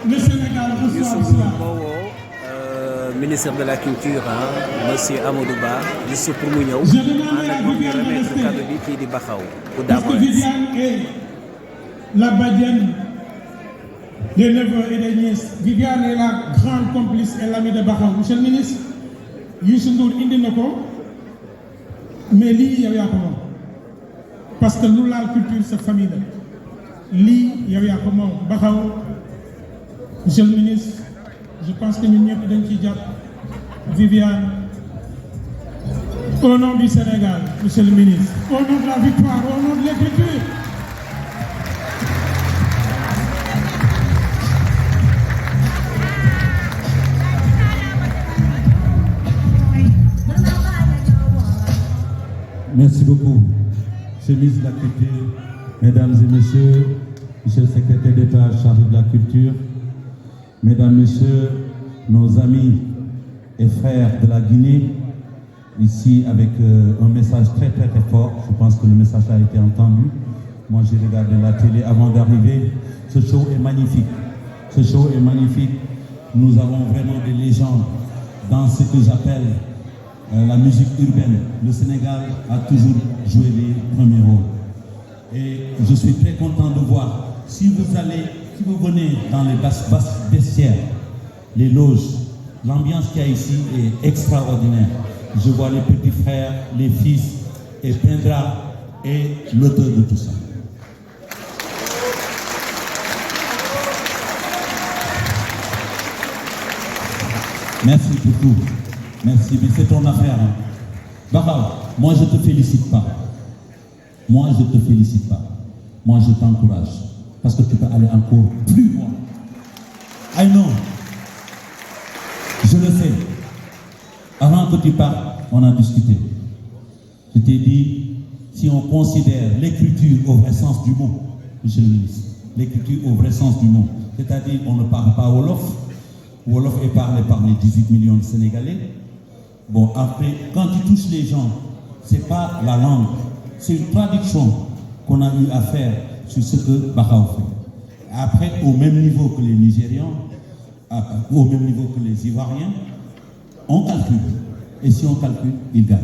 le Sénégal reçoit cela. Ministre de la culture monsieur Amadou Ba juste pour mu ñëw. Je demande à moom ñu Viviane de remettre rester. cadeau bi kii di Baxaw. Parce que Viviane est la badiane des neveux et des nièces. Viviane est la grande complice et l'amie de Baxaw. Monsieur le ministre, Youssou Ndour indi na ko mais lii yow yaa ko moom parce que lu laal culture sa famille la lii yow yaa ko moom Baxaw. Monsieur le ministre, je pense que ñun ñëpp dañ ciy jàpp. Viviane, au nom du Sénégal, monsieur le ministre, au nom de la victoire, au nom de l'écriture. Merci beaucoup, monsieur le ministre de la Culture, mesdames et messieurs, monsieur le secrétaire d'État chargé de la culture, mesdames, messieurs, nos amis et frères de la Guinée, ici avec un message très fort. Je pense que le message a été entendu. Moi, j'ai regardé la télé avant d'arriver. Ce show est magnifique. Ce show est magnifique. Nous avons vraiment des légendes dans ce que j'appelle la musique urbaine. Le Sénégal a toujours joué les premiers rôles. Et je suis très content de voir, si vous venez dans les basses vestiaires, les loges, l'ambiance qu'il y a ici est extraordinaire. Je vois les petits frères, les fils, et Pendra est l'auteur de tout ça. Merci beaucoup. Merci, mais c'est ton affaire. Baxaw, moi je te félicite pas. Moi je te félicite pas. Moi je t'encourage. Parce que tu peux aller encore plus loin. I know. Je le sais. Avant que tu partes, on a discuté. Je t'ai dit, si on considère l'écriture au vrai sens du mot, monsieur le ministre, l'écriture au vrai sens du mot, c'est-à-dire on ne parle pas Wolof, Wolof est parlé par les 18 millions de Sénégalais. Bon, après, quand tu touches les gens, c'est pas la langue, c'est une traduction qu'on a eu à faire sur ce que Baxaw fait. Après, au même niveau que les Nigérians, au même niveau que les Ivoiriens, on calcule. Et si on calcule, ils gagnent.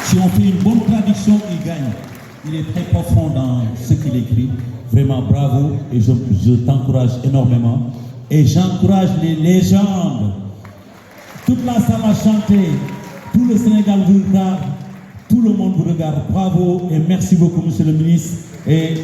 Si on fait une bonne traduction, il gagne. Il est très profond dans ce qu'il écrit. Vraiment bravo et je t'encourage énormément. Et j'encourage les légendes. Toute la salle a chanté. Tout le Sénégal vous regarde. Tout le monde vous regarde. Bravo et merci beaucoup, monsieur le ministre. Et